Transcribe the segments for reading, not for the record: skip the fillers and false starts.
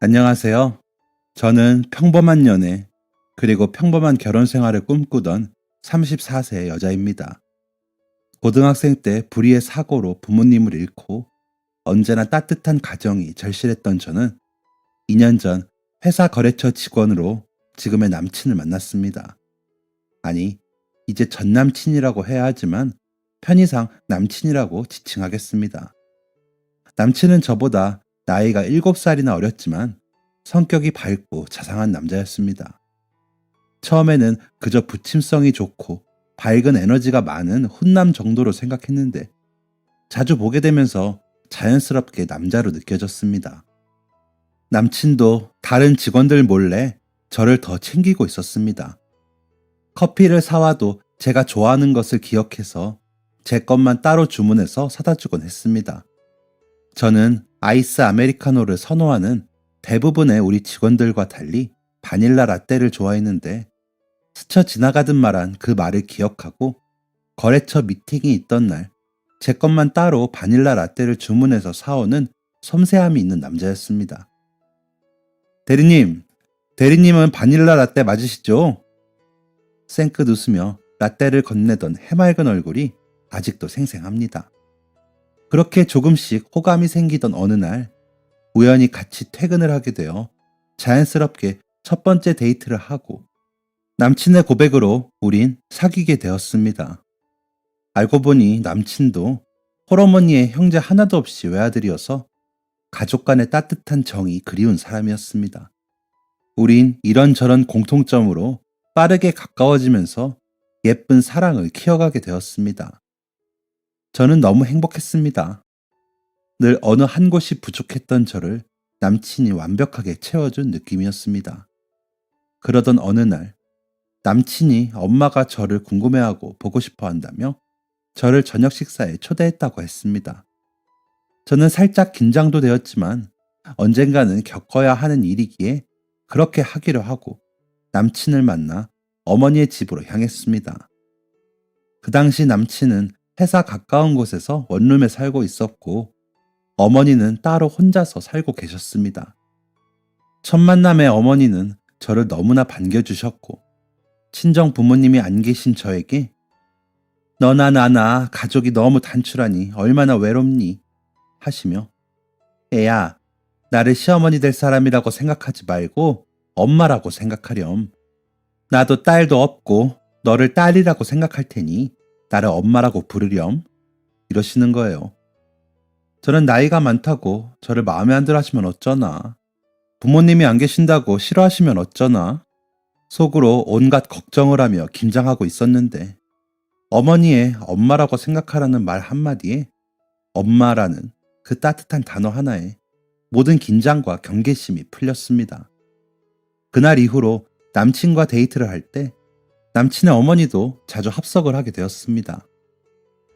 안녕하세요. 저는 평범한 연애, 그리고 평범한 결혼 생활을 꿈꾸던 34세 여자입니다. 고등학생 때 불의의 사고로 부모님을 잃고 언제나 따뜻한 가정이 절실했던 저는 2년 전 회사 거래처 직원으로 지금의 남친을 만났습니다. 아니, 이제 전 남친이라고 해야 하지만 편의상 남친이라고 지칭하겠습니다. 남친은 저보다 나이가 7살이나 어렸지만 성격이 밝고 자상한 남자였습니다. 처음에는 그저 부침성이 좋고 밝은 에너지가 많은 훈남 정도로 생각했는데 자주 보게 되면서 자연스럽게 남자로 느껴졌습니다. 남친도 다른 직원들 몰래 저를 더 챙기고 있었습니다. 커피를 사와도 제가 좋아하는 것을 기억해서 제 것만 따로 주문해서 사다 주곤 했습니다. 저는 아이스 아메리카노를 선호하는 대부분의 우리 직원들과 달리 바닐라 라떼를 좋아했는데 스쳐 지나가듯 말한 그 말을 기억하고 거래처 미팅이 있던 날 제 것만 따로 바닐라 라떼를 주문해서 사오는 섬세함이 있는 남자였습니다. 대리님은 바닐라 라떼 맞으시죠? 쌩끗 웃으며 라떼를 건네던 해맑은 얼굴이 아직도 생생합니다. 그렇게 조금씩 호감이 생기던 어느 날 우연히 같이 퇴근을 하게 되어 자연스럽게 첫 번째 데이트를 하고 남친의 고백으로 우린 사귀게 되었습니다. 알고 보니 남친도 홀어머니의 형제 하나도 없이 외아들이어서 가족 간의 따뜻한 정이 그리운 사람이었습니다. 우린 이런저런 공통점으로 빠르게 가까워지면서 예쁜 사랑을 키워가게 되었습니다. 저는 너무 행복했습니다. 늘 어느 한 곳이 부족했던 저를 남친이 완벽하게 채워준 느낌이었습니다. 그러던 어느 날 남친이 엄마가 저를 궁금해하고 보고 싶어 한다며 저를 저녁 식사에 초대했다고 했습니다. 저는 살짝 긴장도 되었지만 언젠가는 겪어야 하는 일이기에 그렇게 하기로 하고 남친을 만나 어머니의 집으로 향했습니다. 그 당시 남친은 회사 가까운 곳에서 원룸에 살고 있었고 어머니는 따로 혼자서 살고 계셨습니다. 첫 만남의 어머니는 저를 너무나 반겨주셨고 친정 부모님이 안 계신 저에게 너나 나나 가족이 너무 단출하니 얼마나 외롭니 하시며 애야 나를 시어머니 될 사람이라고 생각하지 말고 엄마라고 생각하렴. 나도 딸도 없고 너를 딸이라고 생각할 테니 나를 엄마라고 부르렴 이러시는 거예요. 저는 나이가 많다고 저를 마음에 안 들어 하시면 어쩌나, 부모님이 안 계신다고 싫어하시면 어쩌나 속으로 온갖 걱정을 하며 긴장하고 있었는데 어머니의 엄마라고 생각하라는 말 한마디에 엄마라는 그 따뜻한 단어 하나에 모든 긴장과 경계심이 풀렸습니다. 그날 이후로 남친과 데이트를 할 때 남친의 어머니도 자주 합석을 하게 되었습니다.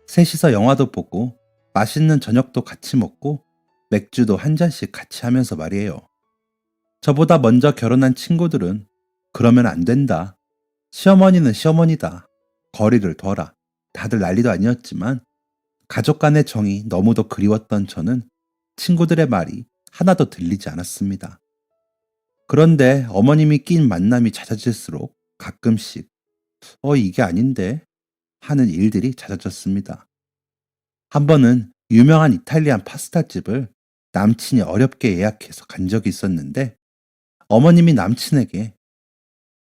셋이서 영화도 보고 맛있는 저녁도 같이 먹고 맥주도 한 잔씩 같이 하면서 말이에요. 저보다 먼저 결혼한 친구들은 그러면 안 된다. 시어머니는 시어머니다. 거리를 둬라. 다들 난리도 아니었지만 가족 간의 정이 너무도 그리웠던 저는 친구들의 말이 하나도 들리지 않았습니다. 그런데 어머님이 낀 만남이 잦아질수록 가끔씩 이게 아닌데 하는 일들이 잦아졌습니다. 한 번은 유명한 이탈리안 파스타집을 남친이 어렵게 예약해서 간 적이 있었는데 어머님이 남친에게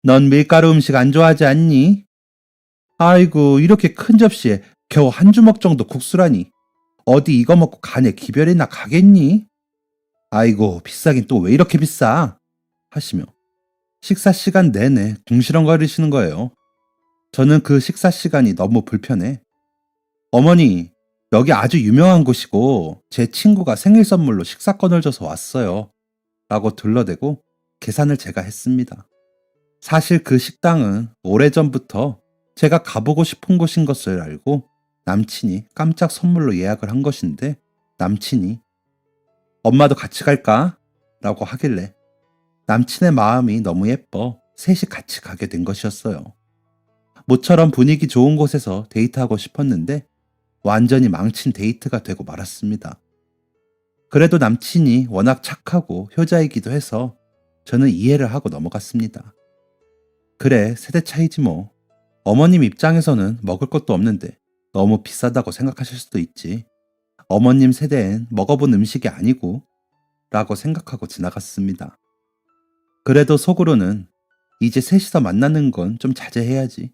넌 밀가루 음식 안 좋아하지 않니? 아이고 이렇게 큰 접시에 겨우 한 주먹 정도 국수라니 어디 이거 먹고 간에 기별이나 가겠니? 아이고 비싸긴 또 왜 이렇게 비싸? 하시며 식사 시간 내내 궁시렁거리시는 거예요. 저는 그 식사 시간이 너무 불편해 어머니 여기 아주 유명한 곳이고 제 친구가 생일 선물로 식사권을 줘서 왔어요 라고 둘러대고 계산을 제가 했습니다. 사실 그 식당은 오래전부터 제가 가보고 싶은 곳인 것을 알고 남친이 깜짝 선물로 예약을 한 것인데 남친이 엄마도 같이 갈까? 라고 하길래 남친의 마음이 너무 예뻐 셋이 같이 가게 된 것이었어요. 모처럼 분위기 좋은 곳에서 데이트하고 싶었는데 완전히 망친 데이트가 되고 말았습니다. 그래도 남친이 워낙 착하고 효자이기도 해서 저는 이해를 하고 넘어갔습니다. 그래, 세대 차이지 뭐. 어머님 입장에서는 먹을 것도 없는데 너무 비싸다고 생각하실 수도 있지. 어머님 세대엔 먹어본 음식이 아니고 라고 생각하고 지나갔습니다. 그래도 속으로는 이제 셋이서 만나는 건 좀 자제해야지.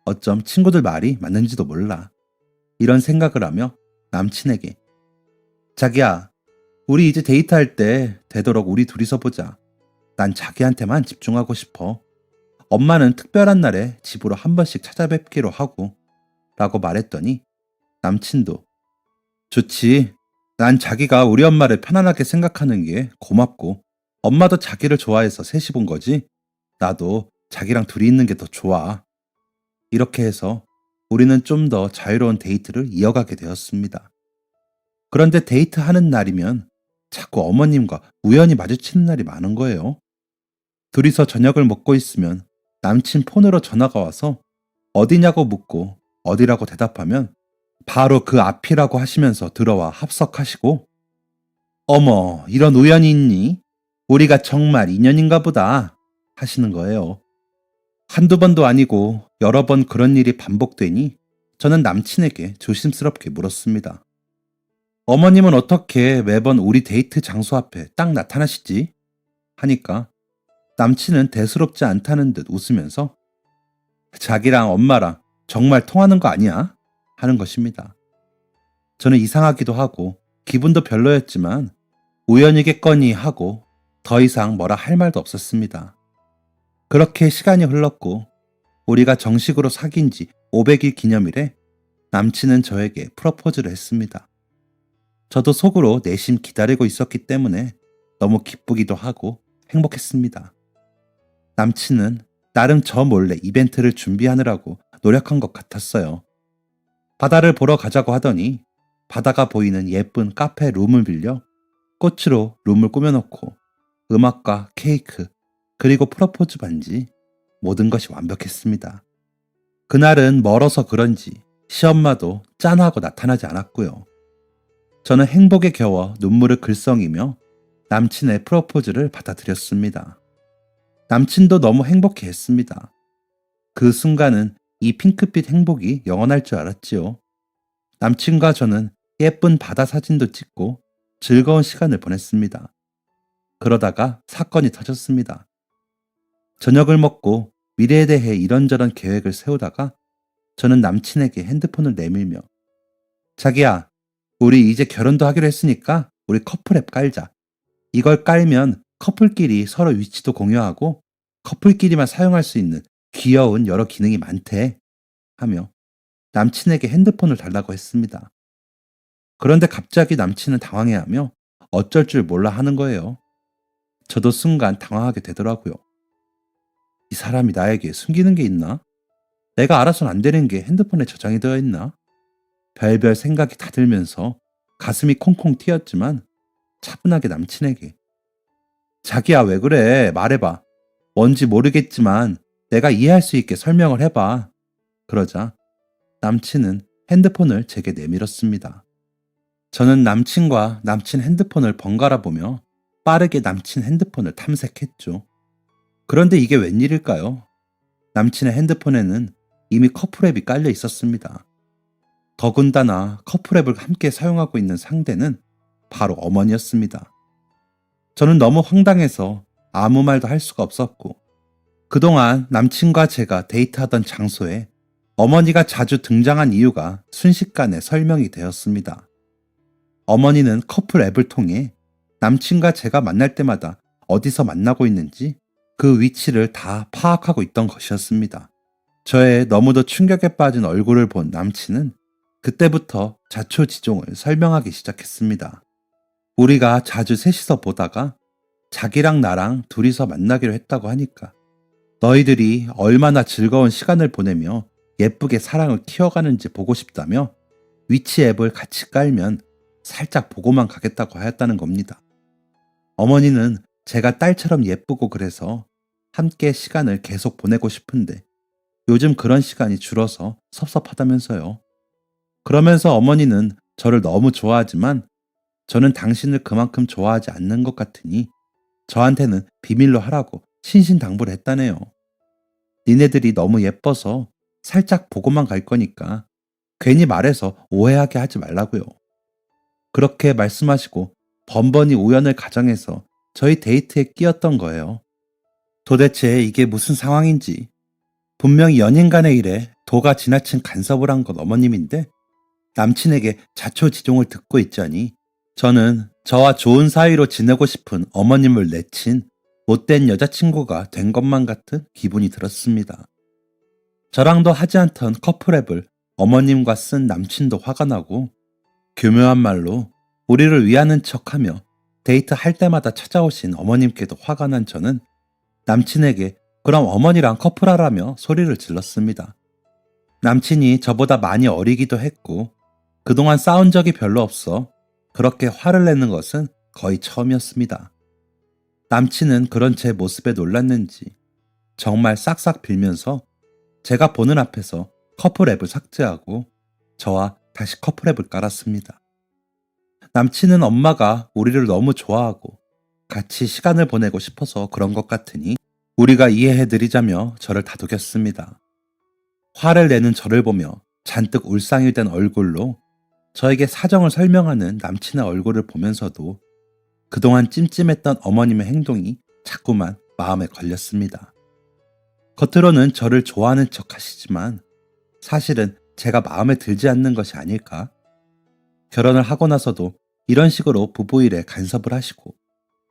어쩜 친구들 말이 맞는지도 몰라. 이런 생각을 하며 남친에게 자기야, 우리 이제 데이트할 때 되도록 우리 둘이서 보자. 난 자기한테만 집중하고 싶어. 엄마는 특별한 날에 집으로 한 번씩 찾아뵙기로 하고 라고 말했더니 남친도 좋지. 난 자기가 우리 엄마를 편안하게 생각하는 게 고맙고 엄마도 자기를 좋아해서 셋이 본 거지. 나도 자기랑 둘이 있는 게 더 좋아. 이렇게 해서 우리는 좀 더 자유로운 데이트를 이어가게 되었습니다. 그런데 데이트하는 날이면 자꾸 어머님과 우연히 마주치는 날이 많은 거예요. 둘이서 저녁을 먹고 있으면 남친 폰으로 전화가 와서 어디냐고 묻고 어디라고 대답하면 바로 그 앞이라고 하시면서 들어와 합석하시고 어머, 이런 우연이 있니? 우리가 정말 인연인가 보다 하시는 거예요. 한두 번도 아니고 여러 번 그런 일이 반복되니 저는 남친에게 조심스럽게 물었습니다. 어머님은 어떻게 매번 우리 데이트 장소 앞에 딱 나타나시지? 하니까 남친은 대수롭지 않다는 듯 웃으면서 자기랑 엄마랑 정말 통하는 거 아니야? 하는 것입니다. 저는 이상하기도 하고 기분도 별로였지만 우연이겠거니 하고 더 이상 뭐라 할 말도 없었습니다. 그렇게 시간이 흘렀고 우리가 정식으로 사귄 지 500일 기념일에 남친은 저에게 프러포즈를 했습니다. 저도 속으로 내심 기다리고 있었기 때문에 너무 기쁘기도 하고 행복했습니다. 남친은 나름 저 몰래 이벤트를 준비하느라고 노력한 것 같았어요. 바다를 보러 가자고 하더니 바다가 보이는 예쁜 카페 룸을 빌려 꽃으로 룸을 꾸며놓고 음악과 케이크 그리고 프러포즈 반지 모든 것이 완벽했습니다. 그날은 멀어서 그런지 시엄마도 짠하고 나타나지 않았고요. 저는 행복에 겨워 눈물을 글썽이며 남친의 프로포즈를 받아들였습니다. 남친도 너무 행복해했습니다. 그 순간은 이 핑크빛 행복이 영원할 줄 알았지요. 남친과 저는 예쁜 바다 사진도 찍고 즐거운 시간을 보냈습니다. 그러다가 사건이 터졌습니다. 저녁을 먹고 미래에 대해 이런저런 계획을 세우다가 저는 남친에게 핸드폰을 내밀며 자기야, 우리 이제 결혼도 하기로 했으니까 우리 커플 앱 깔자. 이걸 깔면 커플끼리 서로 위치도 공유하고 커플끼리만 사용할 수 있는 귀여운 여러 기능이 많대. 하며 남친에게 핸드폰을 달라고 했습니다. 그런데 갑자기 남친은 당황해하며 어쩔 줄 몰라 하는 거예요. 저도 순간 당황하게 되더라고요. 이 사람이 나에게 숨기는 게 있나? 내가 알아서는 안 되는 게 핸드폰에 저장이 되어 있나? 별별 생각이 다 들면서 가슴이 콩콩 튀었지만 차분하게 남친에게 자기야 왜 그래? 말해봐. 뭔지 모르겠지만 내가 이해할 수 있게 설명을 해봐. 그러자 남친은 핸드폰을 제게 내밀었습니다. 저는 남친과 남친 핸드폰을 번갈아 보며 빠르게 남친 핸드폰을 탐색했죠. 그런데 이게 웬일일까요? 남친의 핸드폰에는 이미 커플앱이 깔려 있었습니다. 더군다나 커플앱을 함께 사용하고 있는 상대는 바로 어머니였습니다. 저는 너무 황당해서 아무 말도 할 수가 없었고 그동안 남친과 제가 데이트하던 장소에 어머니가 자주 등장한 이유가 순식간에 설명이 되었습니다. 어머니는 커플 앱을 통해 남친과 제가 만날 때마다 어디서 만나고 있는지 그 위치를 다 파악하고 있던 것이었습니다. 저의 너무도 충격에 빠진 얼굴을 본 남친은 그때부터 자초지종을 설명하기 시작했습니다. 우리가 자주 셋이서 보다가 자기랑 나랑 둘이서 만나기로 했다고 하니까 너희들이 얼마나 즐거운 시간을 보내며 예쁘게 사랑을 키워가는지 보고 싶다며 위치 앱을 같이 깔면 살짝 보고만 가겠다고 하였다는 겁니다. 어머니는 제가 딸처럼 예쁘고 그래서 함께 시간을 계속 보내고 싶은데 요즘 그런 시간이 줄어서 섭섭하다면서요. 그러면서 어머니는 저를 너무 좋아하지만 저는 당신을 그만큼 좋아하지 않는 것 같으니 저한테는 비밀로 하라고 신신당부를 했다네요. 니네들이 너무 예뻐서 살짝 보고만 갈 거니까 괜히 말해서 오해하게 하지 말라고요. 그렇게 말씀하시고 번번이 우연을 가정해서 저희 데이트에 끼었던 거예요. 도대체 이게 무슨 상황인지. 분명히 연인 간의 일에 도가 지나친 간섭을 한 건 어머님인데 남친에게 자초지종을 듣고 있자니 저는 저와 좋은 사이로 지내고 싶은 어머님을 내친 못된 여자친구가 된 것만 같은 기분이 들었습니다. 저랑도 하지 않던 커플앱을 어머님과 쓴 남친도 화가 나고 교묘한 말로 우리를 위하는 척하며 데이트할 때마다 찾아오신 어머님께도 화가 난 저는 남친에게 그럼 어머니랑 커플하라며 소리를 질렀습니다. 남친이 저보다 많이 어리기도 했고 그동안 싸운 적이 별로 없어 그렇게 화를 내는 것은 거의 처음이었습니다. 남친은 그런 제 모습에 놀랐는지 정말 싹싹 빌면서 제가 보는 앞에서 커플앱을 삭제하고 저와 다시 커플앱을 깔았습니다. 남친은 엄마가 우리를 너무 좋아하고 같이 시간을 보내고 싶어서 그런 것 같으니 우리가 이해해드리자며 저를 다독였습니다. 화를 내는 저를 보며 잔뜩 울상이 된 얼굴로 저에게 사정을 설명하는 남친의 얼굴을 보면서도 그동안 찜찜했던 어머님의 행동이 자꾸만 마음에 걸렸습니다. 겉으로는 저를 좋아하는 척 하시지만 사실은 제가 마음에 들지 않는 것이 아닐까? 결혼을 하고 나서도 이런 식으로 부부 일에 간섭을 하시고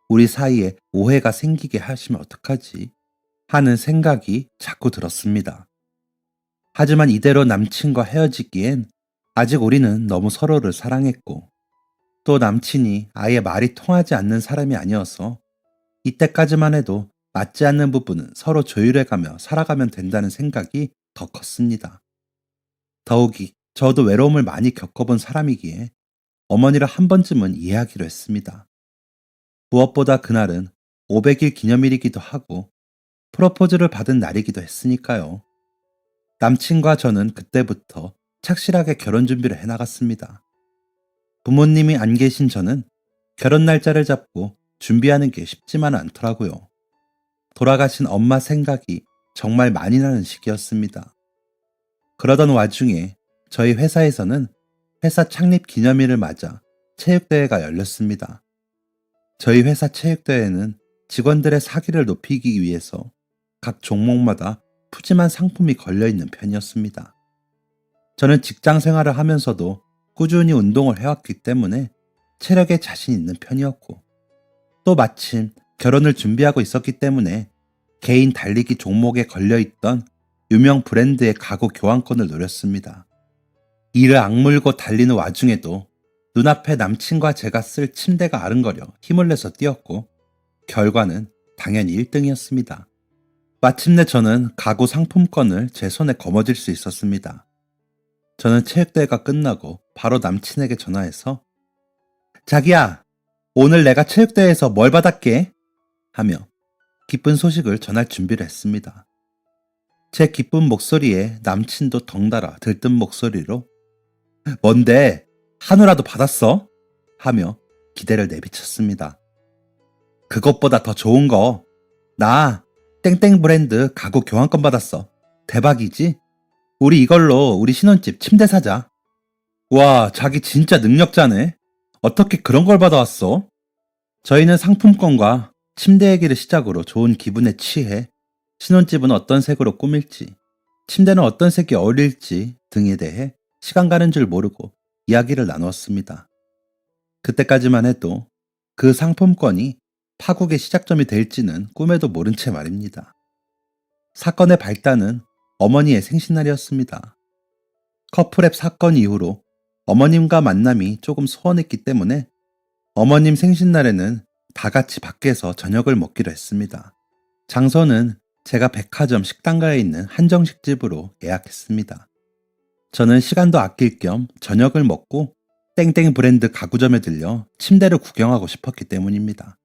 우리 사이에 오해가 생기게 하시면 어떡하지? 하는 생각이 자꾸 들었습니다. 하지만 이대로 남친과 헤어지기엔 아직 우리는 너무 서로를 사랑했고 또 남친이 아예 말이 통하지 않는 사람이 아니어서 이때까지만 해도 맞지 않는 부분은 서로 조율해가며 살아가면 된다는 생각이 더 컸습니다. 더욱이 저도 외로움을 많이 겪어본 사람이기에 어머니를 한 번쯤은 이해하기로 했습니다. 무엇보다 그날은 500일 기념일이기도 하고 프로포즈를 받은 날이기도 했으니까요. 남친과 저는 그때부터 착실하게 결혼 준비를 해나갔습니다. 부모님이 안 계신 저는 결혼 날짜를 잡고 준비하는 게 쉽지만은 않더라고요. 돌아가신 엄마 생각이 정말 많이 나는 시기였습니다. 그러던 와중에 저희 회사에서는 회사 창립 기념일을 맞아 체육대회가 열렸습니다. 저희 회사 체육대회는 직원들의 사기를 높이기 위해서 각 종목마다 푸짐한 상품이 걸려있는 편이었습니다. 저는 직장 생활을 하면서도 꾸준히 운동을 해왔기 때문에 체력에 자신 있는 편이었고 또 마침 결혼을 준비하고 있었기 때문에 개인 달리기 종목에 걸려있던 유명 브랜드의 가구 교환권을 노렸습니다. 이를 악물고 달리는 와중에도 눈앞에 남친과 제가 쓸 침대가 아른거려 힘을 내서 뛰었고 결과는 당연히 1등이었습니다. 마침내 저는 가구 상품권을 제 손에 거머쥘 수 있었습니다. 저는 체육대회가 끝나고 바로 남친에게 전화해서 자기야, 오늘 내가 체육대회에서 뭘 받았게? 하며 기쁜 소식을 전할 준비를 했습니다. 제 기쁜 목소리에 남친도 덩달아 들뜬 목소리로 뭔데? 한우라도 받았어? 하며 기대를 내비쳤습니다. 그것보다 더 좋은 거, 나 땡땡 브랜드 가구 교환권 받았어. 대박이지? 우리 이걸로 우리 신혼집 침대 사자. 와, 자기 진짜 능력자네. 어떻게 그런 걸 받아왔어? 저희는 상품권과 침대 얘기를 시작으로 좋은 기분에 취해 신혼집은 어떤 색으로 꾸밀지, 침대는 어떤 색이 어울릴지 등에 대해 시간 가는 줄 모르고 이야기를 나누었습니다. 그때까지만 해도 그 상품권이 파국의 시작점이 될지는 꿈에도 모른 채 말입니다. 사건의 발단은 어머니의 생신날이었습니다. 커플앱 사건 이후로 어머님과 만남이 조금 소원했기 때문에 어머님 생신날에는 다 같이 밖에서 저녁을 먹기로 했습니다. 장소는 제가 백화점 식당가에 있는 한정식 집으로 예약했습니다. 저는 시간도 아낄 겸 저녁을 먹고 땡땡 브랜드 가구점에 들려 침대를 구경하고 싶었기 때문입니다.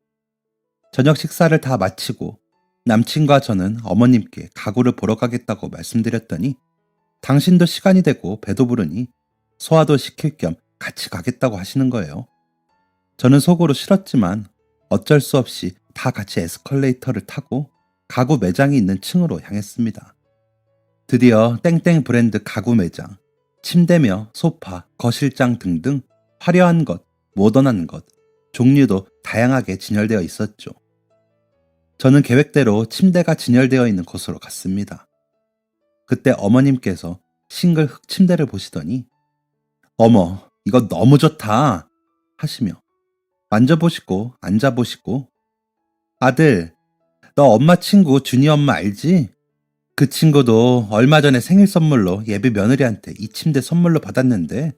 저녁 식사를 다 마치고 남친과 저는 어머님께 가구를 보러 가겠다고 말씀드렸더니 당신도 시간이 되고 배도 부르니 소화도 시킬 겸 같이 가겠다고 하시는 거예요. 저는 속으로 싫었지만 어쩔 수 없이 다 같이 에스컬레이터를 타고 가구 매장이 있는 층으로 향했습니다. 드디어 땡땡 브랜드 가구 매장, 침대며 소파, 거실장 등등 화려한 것, 모던한 것, 종류도 다양하게 진열되어 있었죠. 저는 계획대로 침대가 진열되어 있는 곳으로 갔습니다. 그때 어머님께서 싱글 흑 침대를 보시더니 어머, 이거 너무 좋다 하시며 만져보시고 앉아보시고 아들, 너 엄마 친구 준이 엄마 알지? 그 친구도 얼마 전에 생일 선물로 예비 며느리한테 이 침대 선물로 받았는데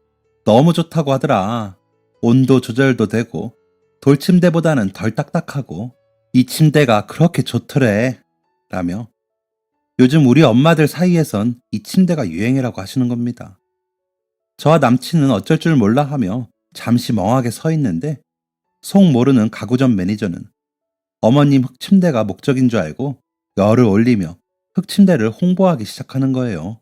너무 좋다고 하더라. 온도 조절도 되고 돌침대보다는 덜 딱딱하고 이 침대가 그렇게 좋더래 라며 요즘 우리 엄마들 사이에선 이 침대가 유행이라고 하시는 겁니다. 저와 남친은 어쩔 줄 몰라 하며 잠시 멍하게 서 있는데 속 모르는 가구점 매니저는 어머님 흑침대가 목적인 줄 알고 열을 올리며 흑침대를 홍보하기 시작하는 거예요.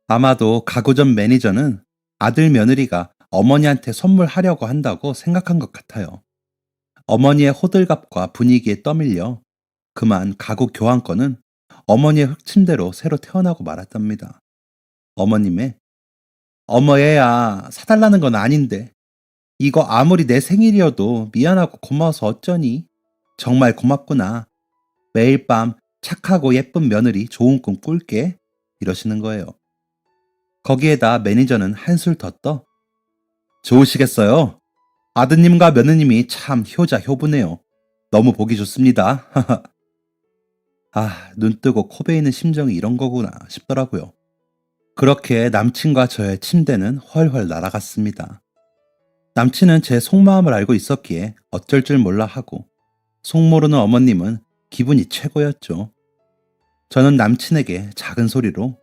아마도 가구점 매니저는 아들 며느리가 어머니한테 선물하려고 한다고 생각한 것 같아요. 어머니의 호들갑과 분위기에 떠밀려 그만 가구 교환권은 어머니의 흑침대로 새로 태어나고 말았답니다. 어머님의 어머 얘야 사달라는 건 아닌데 이거 아무리 내 생일이어도 미안하고 고마워서 어쩌니? 정말 고맙구나. 매일 밤 착하고 예쁜 며느리 좋은 꿈 꿀게 이러시는 거예요. 거기에다 매니저는 한술 더 떠 좋으시겠어요? 아드님과 며느님이 참 효자 효부네요. 너무 보기 좋습니다. 아, 눈 뜨고 코 베이는 심정이 이런 거구나 싶더라고요. 그렇게 남친과 저의 침대는 훨훨 날아갔습니다. 남친은 제 속마음을 알고 있었기에 어쩔 줄 몰라 하고 속 모르는 어머님은 기분이 최고였죠. 저는 남친에게 작은 소리로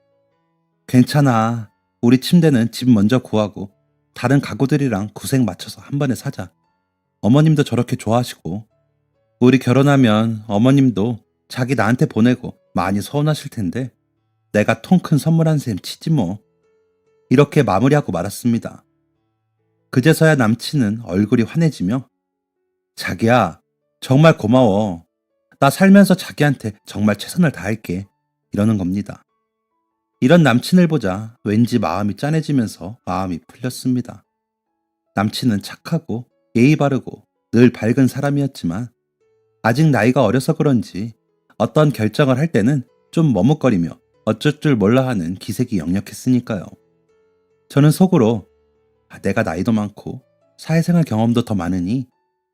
괜찮아. 우리 침대는 집 먼저 구하고 다른 가구들이랑 구색 맞춰서 한 번에 사자. 어머님도 저렇게 좋아하시고 우리 결혼하면 어머님도 자기 나한테 보내고 많이 서운하실 텐데 내가 통 큰 선물한 셈 치지 뭐. 이렇게 마무리하고 말았습니다. 그제서야 남친은 얼굴이 환해지며 자기야 정말 고마워. 나 살면서 자기한테 정말 최선을 다할게. 이러는 겁니다. 이런 남친을 보자 왠지 마음이 짠해지면서 마음이 풀렸습니다. 남친은 착하고 예의 바르고 늘 밝은 사람이었지만 아직 나이가 어려서 그런지 어떤 결정을 할 때는 좀 머뭇거리며 어쩔 줄 몰라 하는 기색이 역력했으니까요. 저는 속으로 내가 나이도 많고 사회생활 경험도 더 많으니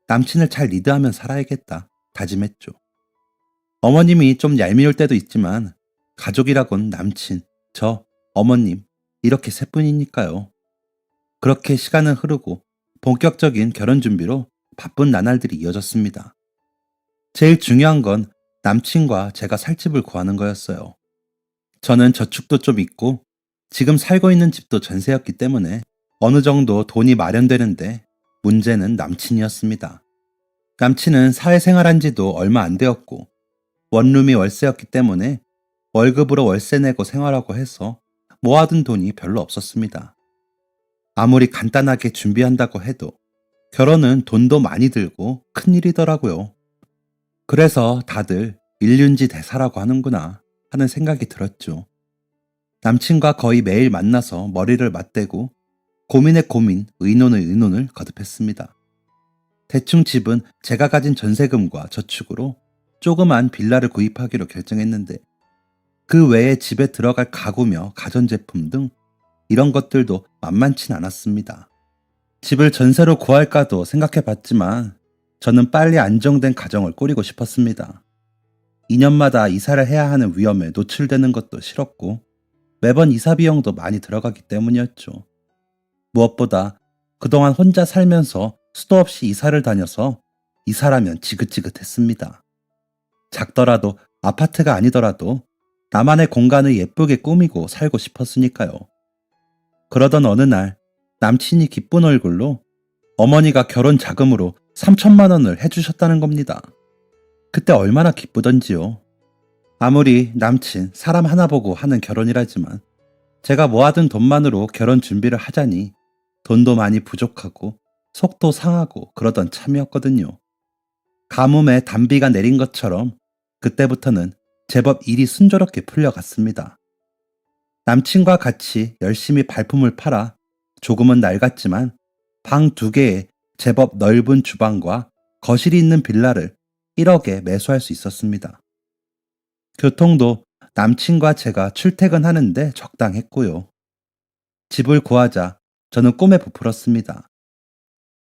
남친을 잘 리드하면 살아야겠다 다짐했죠. 어머님이 좀 얄미울 때도 있지만 가족이라곤 남친, 저, 어머님 이렇게 셋뿐이니까요. 그렇게 시간은 흐르고 본격적인 결혼 준비로 바쁜 나날들이 이어졌습니다. 제일 중요한 건 남친과 제가 살 집을 구하는 거였어요. 저는 저축도 좀 있고 지금 살고 있는 집도 전세였기 때문에 어느 정도 돈이 마련되는데 문제는 남친이었습니다. 남친은 사회생활한 지도 얼마 안 되었고 원룸이 월세였기 때문에 월급으로 월세 내고 생활하고 해서 모아둔 돈이 별로 없었습니다. 아무리 간단하게 준비한다고 해도 결혼은 돈도 많이 들고 큰일이더라고요. 그래서 다들 일륜지 대사라고 하는구나 하는 생각이 들었죠. 남친과 거의 매일 만나서 머리를 맞대고 고민에 고민, 의논의 의논을 거듭했습니다. 대충 집은 제가 가진 전세금과 저축으로 조그만 빌라를 구입하기로 결정했는데 그 외에 집에 들어갈 가구며 가전제품 등 이런 것들도 만만치 않았습니다. 집을 전세로 구할까도 생각해봤지만 저는 빨리 안정된 가정을 꾸리고 싶었습니다. 2년마다 이사를 해야 하는 위험에 노출되는 것도 싫었고 매번 이사 비용도 많이 들어가기 때문이었죠. 무엇보다 그동안 혼자 살면서 수도 없이 이사를 다녀서 이사라면 지긋지긋했습니다. 작더라도 아파트가 아니더라도 나만의 공간을 예쁘게 꾸미고 살고 싶었으니까요. 그러던 어느 날 남친이 기쁜 얼굴로 어머니가 결혼 자금으로 3천만 원을 해주셨다는 겁니다. 그때 얼마나 기쁘던지요. 아무리 남친 사람 하나 보고 하는 결혼이라지만 제가 모아둔 돈만으로 결혼 준비를 하자니 돈도 많이 부족하고 속도 상하고 그러던 참이었거든요. 가뭄에 단비가 내린 것처럼 그때부터는 제법 일이 순조롭게 풀려갔습니다. 남친과 같이 열심히 발품을 팔아 조금은 낡았지만 방 2개에 제법 넓은 주방과 거실이 있는 빌라를 1억에 매수할 수 있었습니다. 교통도 남친과 제가 출퇴근하는데 적당했고요. 집을 구하자 저는 꿈에 부풀었습니다.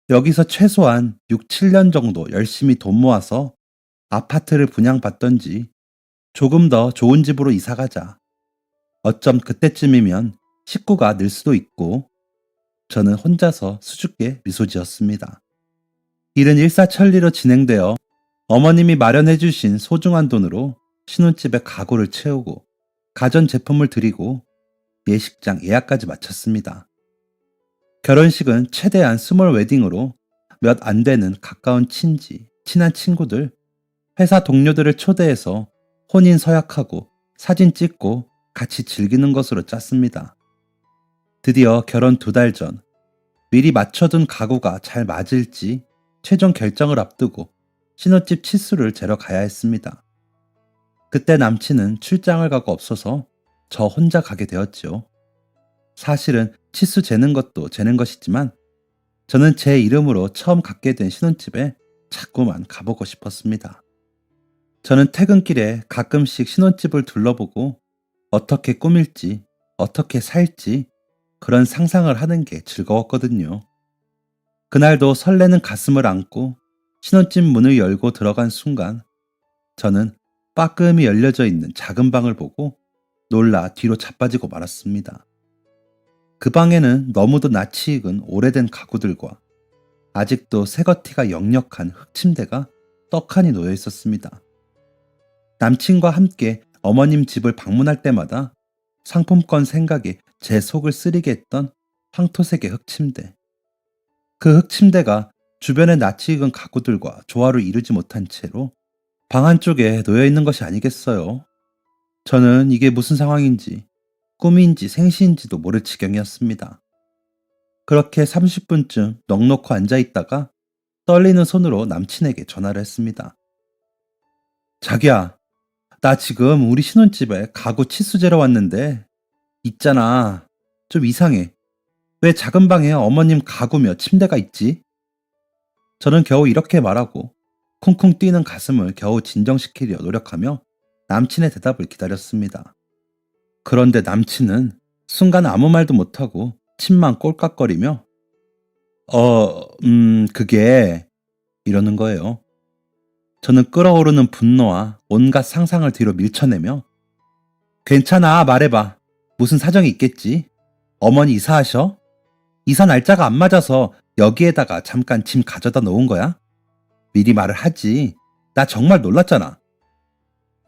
여기서 최소한 6, 7년 정도 열심히 돈 모아서 아파트를 분양받던지 조금 더 좋은 집으로 이사가자. 어쩜 그때쯤이면 식구가 늘 수도 있고 저는 혼자서 수줍게 미소 지었습니다. 일은 일사천리로 진행되어 어머님이 마련해 주신 소중한 돈으로 신혼집에 가구를 채우고 가전제품을 드리고 예식장 예약까지 마쳤습니다. 결혼식은 최대한 스몰 웨딩으로 몇 안 되는 가까운 친지, 친한 친구들, 회사 동료들을 초대해서 혼인 서약하고 사진 찍고 같이 즐기는 것으로 짰습니다. 드디어 결혼 2달 전, 미리 맞춰둔 가구가 잘 맞을지 최종 결정을 앞두고 신혼집 치수를 재러 가야 했습니다. 그때 남친은 출장을 가고 없어서 저 혼자 가게 되었죠. 사실은 치수 재는 것도 재는 것이지만 저는 제 이름으로 처음 갖게 된 신혼집에 자꾸만 가보고 싶었습니다. 저는 퇴근길에 가끔씩 신혼집을 둘러보고 어떻게 꾸밀지, 어떻게 살지 그런 상상을 하는 게 즐거웠거든요. 그날도 설레는 가슴을 안고 신혼집 문을 열고 들어간 순간 저는 빠끔히 열려져 있는 작은 방을 보고 놀라 뒤로 자빠지고 말았습니다. 그 방에는 너무도 낯이 익은 오래된 가구들과 아직도 새거티가 역력한 흙침대가 떡하니 놓여 있었습니다. 남친과 함께 어머님 집을 방문할 때마다 상품권 생각에 제 속을 쓰리게 했던 황토색의 흙침대. 그 흙침대가 주변의 낯이 익은 가구들과 조화를 이루지 못한 채로 방 한쪽에 놓여 있는 것이 아니겠어요. 저는 이게 무슨 상황인지 꿈인지 생시인지도 모를 지경이었습니다. 그렇게 30분쯤 넋놓고 앉아있다가 떨리는 손으로 남친에게 전화를 했습니다. 자기야, 나 지금 우리 신혼집에 가구 치수제로 왔는데 있잖아. 좀 이상해. 왜 작은 방에 어머님 가구며 침대가 있지? 저는 겨우 이렇게 말하고 쿵쿵 뛰는 가슴을 겨우 진정시키려 노력하며 남친의 대답을 기다렸습니다. 그런데 남친은 순간 아무 말도 못하고 침만 꼴깍거리며 그게 이러는 거예요. 저는 끓어오르는 분노와 온갖 상상을 뒤로 밀쳐내며 괜찮아, 말해봐. 무슨 사정이 있겠지? 어머니 이사하셔? 이사 날짜가 안 맞아서 여기에다가 잠깐 짐 가져다 놓은 거야? 미리 말을 하지. 나 정말 놀랐잖아.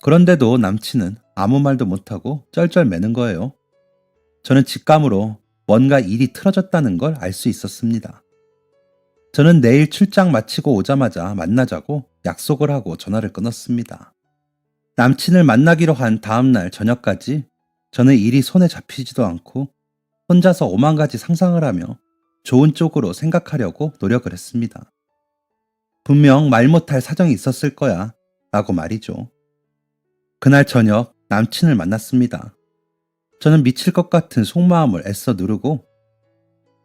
그런데도 남친은 아무 말도 못하고 쩔쩔매는 거예요. 저는 직감으로 뭔가 일이 틀어졌다는 걸 알 수 있었습니다. 저는 내일 출장 마치고 오자마자 만나자고 약속을 하고 전화를 끊었습니다. 남친을 만나기로 한 다음날 저녁까지 저는 일이 손에 잡히지도 않고 혼자서 오만 가지 상상을 하며 좋은 쪽으로 생각하려고 노력을 했습니다. 분명 말 못할 사정이 있었을 거야 라고 말이죠. 그날 저녁 남친을 만났습니다. 저는 미칠 것 같은 속마음을 애써 누르고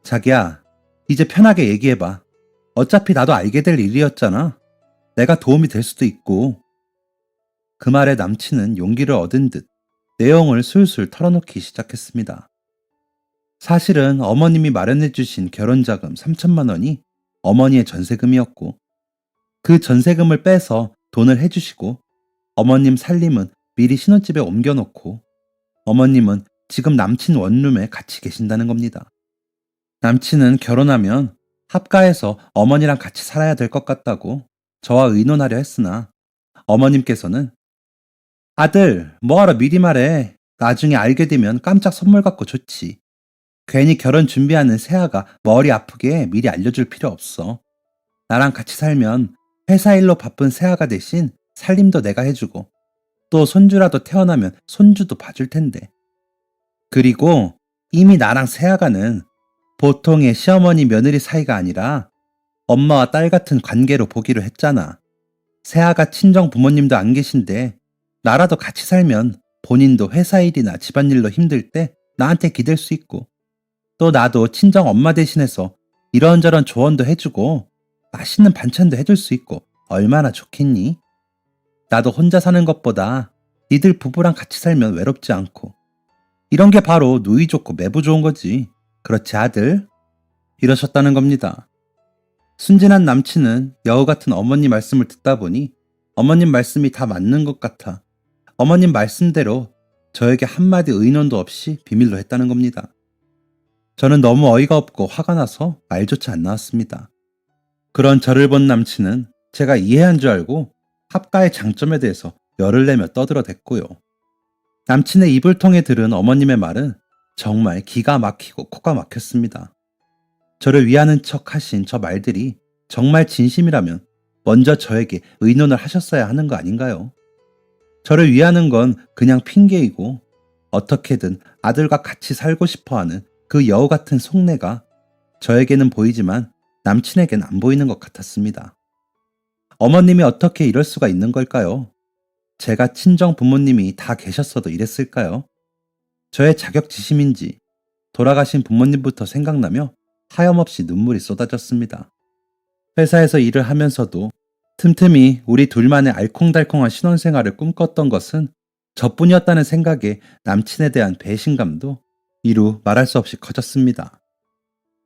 자기야, 이제 편하게 얘기해봐. 어차피 나도 알게 될 일이었잖아. 내가 도움이 될 수도 있고. 그 말에 남친은 용기를 얻은 듯 내용을 술술 털어놓기 시작했습니다. 사실은 어머님이 마련해 주신 결혼자금 3천만 원이 어머니의 전세금이었고 그 전세금을 빼서 돈을 해주시고 어머님 살림은 미리 신혼집에 옮겨놓고 어머님은 지금 남친 원룸에 같이 계신다는 겁니다. 남친은 결혼하면 합가해서 어머니랑 같이 살아야 될 것 같다고 저와 의논하려 했으나 어머님께서는 아들, 뭐하러 미리 말해. 나중에 알게 되면 깜짝 선물 갖고 좋지. 괜히 결혼 준비하는 새아가 머리 아프게 미리 알려줄 필요 없어. 나랑 같이 살면 회사 일로 바쁜 새아가 대신 살림도 내가 해주고 또 손주라도 태어나면 손주도 봐줄 텐데. 그리고 이미 나랑 새아가는 보통의 시어머니 며느리 사이가 아니라 엄마와 딸 같은 관계로 보기로 했잖아. 세아가 친정 부모님도 안 계신데 나라도 같이 살면 본인도 회사 일이나 집안일로 힘들 때 나한테 기댈 수 있고 또 나도 친정 엄마 대신해서 이런저런 조언도 해주고 맛있는 반찬도 해줄 수 있고 얼마나 좋겠니? 나도 혼자 사는 것보다 니들 부부랑 같이 살면 외롭지 않고 이런 게 바로 누이 좋고 매부 좋은 거지. 그렇지 아들? 이러셨다는 겁니다. 순진한 남친은 여우 같은 어머니 말씀을 듣다 보니 어머님 말씀이 다 맞는 것 같아 어머님 말씀대로 저에게 한마디 의논도 없이 비밀로 했다는 겁니다. 저는 너무 어이가 없고 화가 나서 말조차 안 나왔습니다. 그런 저를 본 남친은 제가 이해한 줄 알고 합가의 장점에 대해서 열을 내며 떠들어댔고요. 남친의 입을 통해 들은 어머님의 말은 정말 기가 막히고 코가 막혔습니다. 저를 위하는 척 하신 저 말들이 정말 진심이라면 먼저 저에게 의논을 하셨어야 하는 거 아닌가요? 저를 위하는 건 그냥 핑계이고 어떻게든 아들과 같이 살고 싶어하는 그 여우 같은 속내가 저에게는 보이지만 남친에겐 안 보이는 것 같았습니다. 어머님이 어떻게 이럴 수가 있는 걸까요? 제가 친정 부모님이 다 계셨어도 이랬을까요? 저의 자격지심인지 돌아가신 부모님부터 생각나며 하염없이 눈물이 쏟아졌습니다. 회사에서 일을 하면서도 틈틈이 우리 둘만의 알콩달콩한 신혼생활을 꿈꿨던 것은 저뿐이었다는 생각에 남친에 대한 배신감도 이루 말할 수 없이 커졌습니다.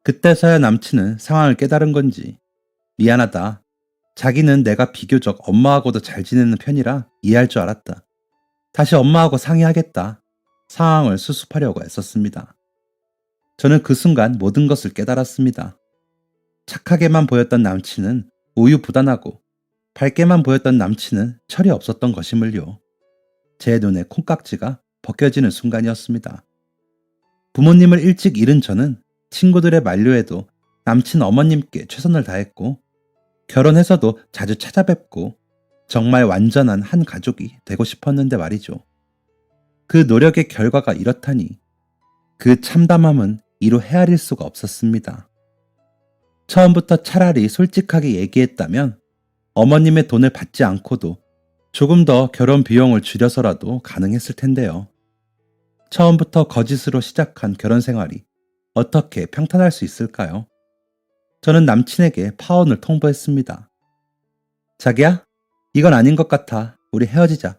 그때서야 남친은 상황을 깨달은 건지 미안하다. 자기는 내가 비교적 엄마하고도 잘 지내는 편이라 이해할 줄 알았다. 다시 엄마하고 상의하겠다. 상황을 수습하려고 애썼습니다. 저는 그 순간 모든 것을 깨달았습니다. 착하게만 보였던 남친은 우유부단하고 밝게만 보였던 남친은 철이 없었던 것임을요. 제 눈에 콩깍지가 벗겨지는 순간이었습니다. 부모님을 일찍 잃은 저는 친구들의 만류에도 남친 어머님께 최선을 다했고 결혼해서도 자주 찾아뵙고 정말 완전한 한 가족이 되고 싶었는데 말이죠. 그 노력의 결과가 이렇다니 그 참담함은 이루 헤아릴 수가 없었습니다. 처음부터 차라리 솔직하게 얘기했다면 어머님의 돈을 받지 않고도 조금 더 결혼 비용을 줄여서라도 가능했을 텐데요. 처음부터 거짓으로 시작한 결혼 생활이 어떻게 평탄할 수 있을까요? 저는 남친에게 파혼을 통보했습니다. 자기야, 이건 아닌 것 같아. 우리 헤어지자.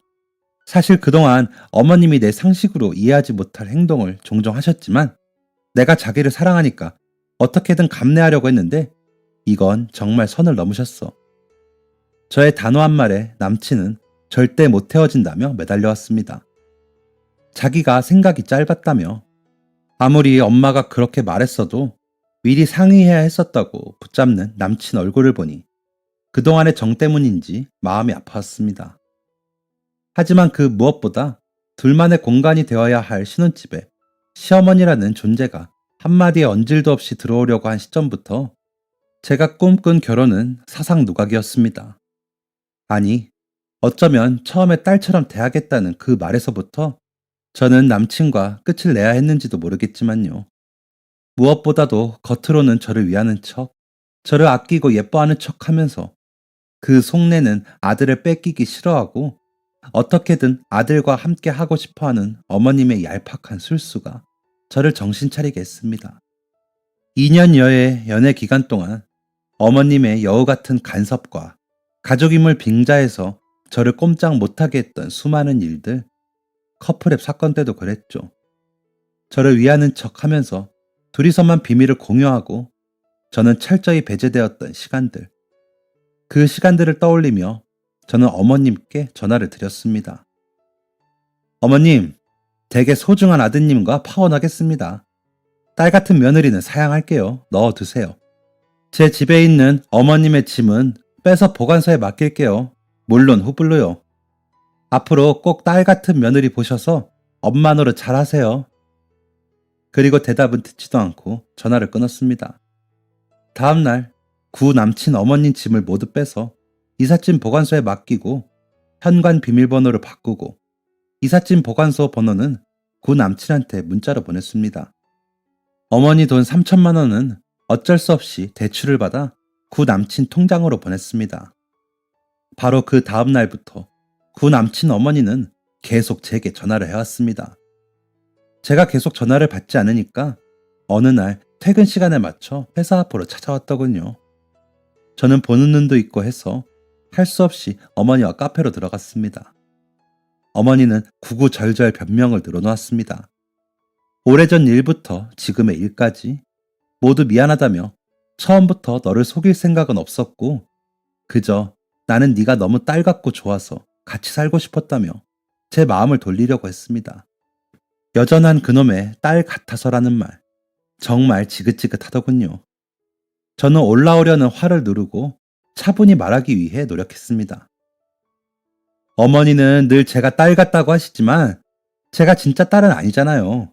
사실 그동안 어머님이 내 상식으로 이해하지 못할 행동을 종종 하셨지만 내가 자기를 사랑하니까 어떻게든 감내하려고 했는데 이건 정말 선을 넘으셨어. 저의 단호한 말에 남친은 절대 못 헤어진다며 매달려왔습니다. 자기가 생각이 짧았다며 아무리 엄마가 그렇게 말했어도 미리 상의해야 했었다고 붙잡는 남친 얼굴을 보니 그동안의 정 때문인지 마음이 아팠습니다. 하지만 그 무엇보다 둘만의 공간이 되어야 할 신혼집에 시어머니라는 존재가 한마디의 언질도 없이 들어오려고 한 시점부터 제가 꿈꾼 결혼은 사상 누각이었습니다. 아니, 어쩌면 처음에 딸처럼 대하겠다는 그 말에서부터 저는 남친과 끝을 내야 했는지도 모르겠지만요. 무엇보다도 겉으로는 저를 위하는 척, 저를 아끼고 예뻐하는 척 하면서 그 속내는 아들을 뺏기기 싫어하고 어떻게든 아들과 함께 하고 싶어하는 어머님의 얄팍한 술수가 저를 정신 차리게 했습니다. 2년여의 연애 기간 동안 어머님의 여우 같은 간섭과 가족임을 빙자해서 저를 꼼짝 못하게 했던 수많은 일들, 커플앱 사건 때도 그랬죠. 저를 위하는 척 하면서 둘이서만 비밀을 공유하고 저는 철저히 배제되었던 시간들. 그 시간들을 떠올리며 저는 어머님께 전화를 드렸습니다. 어머님, 되게 소중한 아드님과 파혼하겠습니다. 딸 같은 며느리는 사양할게요. 넣어두세요. 제 집에 있는 어머님의 짐은 빼서 보관소에 맡길게요. 물론 후불로요. 앞으로 꼭 딸 같은 며느리 보셔서 엄마 노릇 잘하세요. 그리고 대답은 듣지도 않고 전화를 끊었습니다. 다음날 구 남친 어머님 짐을 모두 빼서 이삿짐 보관소에 맡기고 현관 비밀번호를 바꾸고 이삿짐 보관소 번호는 구 남친한테 문자로 보냈습니다. 어머니 돈 3천만 원은 어쩔 수 없이 대출을 받아 구 남친 통장으로 보냈습니다. 바로 그 다음 날부터 구 남친 어머니는 계속 제게 전화를 해왔습니다. 제가 계속 전화를 받지 않으니까 어느 날 퇴근 시간에 맞춰 회사 앞으로 찾아왔더군요. 저는 보는 눈도 있고 해서 할 수 없이 어머니와 카페로 들어갔습니다. 어머니는 구구절절 변명을 늘어놓았습니다. 오래전 일부터 지금의 일까지 모두 미안하다며 처음부터 너를 속일 생각은 없었고 그저 나는 네가 너무 딸 같고 좋아서 같이 살고 싶었다며 제 마음을 돌리려고 했습니다. 여전한 그놈의 딸 같아서라는 말, 정말 지긋지긋하더군요. 저는 올라오려는 화를 누르고 차분히 말하기 위해 노력했습니다. 어머니는 늘 제가 딸 같다고 하시지만 제가 진짜 딸은 아니잖아요.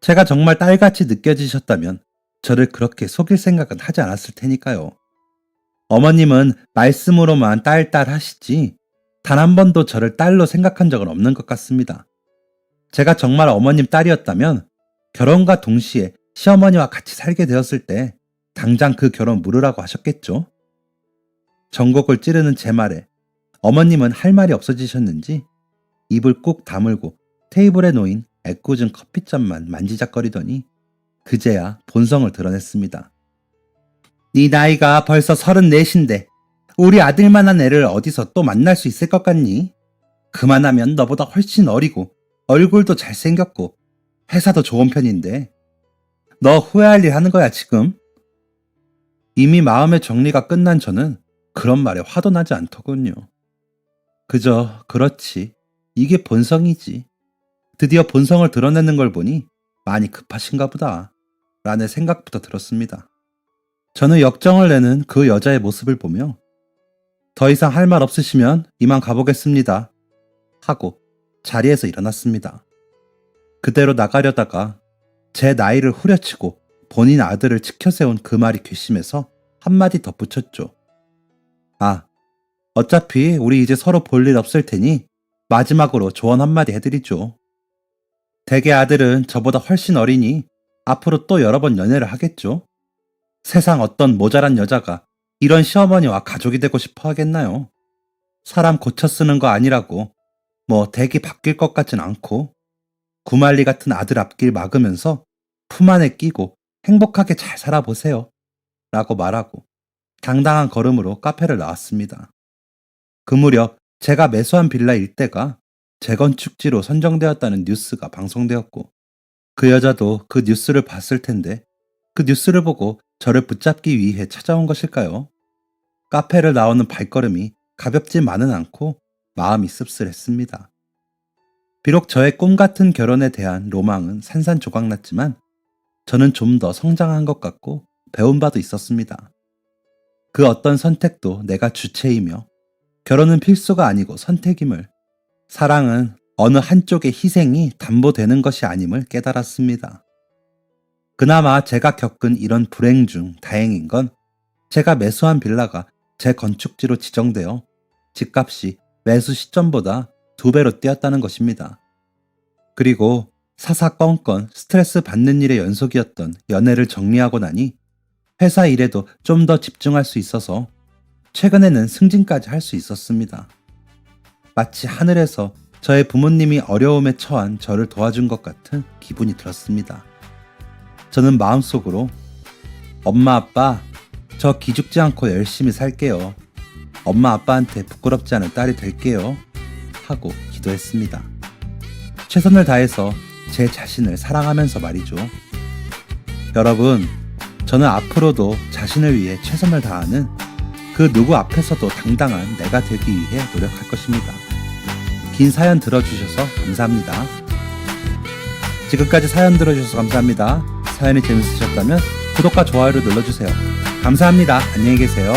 제가 정말 딸같이 느껴지셨다면 저를 그렇게 속일 생각은 하지 않았을 테니까요. 어머님은 말씀으로만 딸 하시지 단 한 번도 저를 딸로 생각한 적은 없는 것 같습니다. 제가 정말 어머님 딸이었다면 결혼과 동시에 시어머니와 같이 살게 되었을 때 당장 그 결혼 물으라고 하셨겠죠? 전곡을 찌르는 제 말에 어머님은 할 말이 없어지셨는지 입을 꾹 다물고 테이블에 놓인 애꿎은 커피잔만 만지작거리더니 그제야 본성을 드러냈습니다. 네 나이가 벌써 34인데 우리 아들만한 애를 어디서 또 만날 수 있을 것 같니? 그만하면 너보다 훨씬 어리고 얼굴도 잘생겼고 회사도 좋은 편인데 너 후회할 일 하는 거야 지금? 이미 마음의 정리가 끝난 저는 그런 말에 화도 나지 않더군요. 그저 그렇지, 이게 본성이지. 드디어 본성을 드러내는 걸 보니 많이 급하신가 보다 라는 생각부터 들었습니다. 저는 역정을 내는 그 여자의 모습을 보며 더 이상 할 말 없으시면 이만 가보겠습니다 하고 자리에서 일어났습니다. 그대로 나가려다가 제 나이를 후려치고 본인 아들을 치켜세운 그 말이 괘씸해서 한마디 덧붙였죠. 아, 어차피 우리 이제 서로 볼 일 없을 테니 마지막으로 조언 한마디 해드리죠. 댁의 아들은 저보다 훨씬 어리니 앞으로 또 여러 번 연애를 하겠죠. 세상 어떤 모자란 여자가 이런 시어머니와 가족이 되고 싶어 하겠나요? 사람 고쳐 쓰는 거 아니라고 뭐 댁이 바뀔 것 같진 않고 구말리 같은 아들 앞길 막으면서 품 안에 끼고 행복하게 잘 살아보세요 라고 말하고 당당한 걸음으로 카페를 나왔습니다. 그 무렵 제가 매수한 빌라 일대가 재건축지로 선정되었다는 뉴스가 방송되었고 그 여자도 그 뉴스를 봤을 텐데 그 뉴스를 보고 저를 붙잡기 위해 찾아온 것일까요? 카페를 나오는 발걸음이 가볍지만은 않고 마음이 씁쓸했습니다. 비록 저의 꿈 같은 결혼에 대한 로망은 산산조각났지만 저는 좀 더 성장한 것 같고 배운 바도 있었습니다. 그 어떤 선택도 내가 주체이며 결혼은 필수가 아니고 선택임을, 사랑은 어느 한쪽의 희생이 담보되는 것이 아님을 깨달았습니다. 그나마 제가 겪은 이런 불행 중 다행인 건 제가 매수한 빌라가 재건축지로 지정되어 집값이 매수 시점보다 2배로 뛰었다는 것입니다. 그리고 사사건건 스트레스 받는 일의 연속이었던 연애를 정리하고 나니 회사 일에도 좀 더 집중할 수 있어서 최근에는 승진까지 할 수 있었습니다. 마치 하늘에서 저의 부모님이 어려움에 처한 저를 도와준 것 같은 기분이 들었습니다. 저는 마음속으로 엄마 아빠 저 기죽지 않고 열심히 살게요. 엄마 아빠한테 부끄럽지 않은 딸이 될게요 하고 기도했습니다. 최선을 다해서 제 자신을 사랑하면서 말이죠. 여러분, 저는 앞으로도 자신을 위해 최선을 다하는 그 누구 앞에서도 당당한 내가 되기 위해 노력할 것입니다. 긴 사연 들어주셔서 감사합니다. 지금까지 사연 들어주셔서 감사합니다. 사연이 재밌으셨다면 구독과 좋아요를 눌러주세요. 감사합니다. 안녕히 계세요.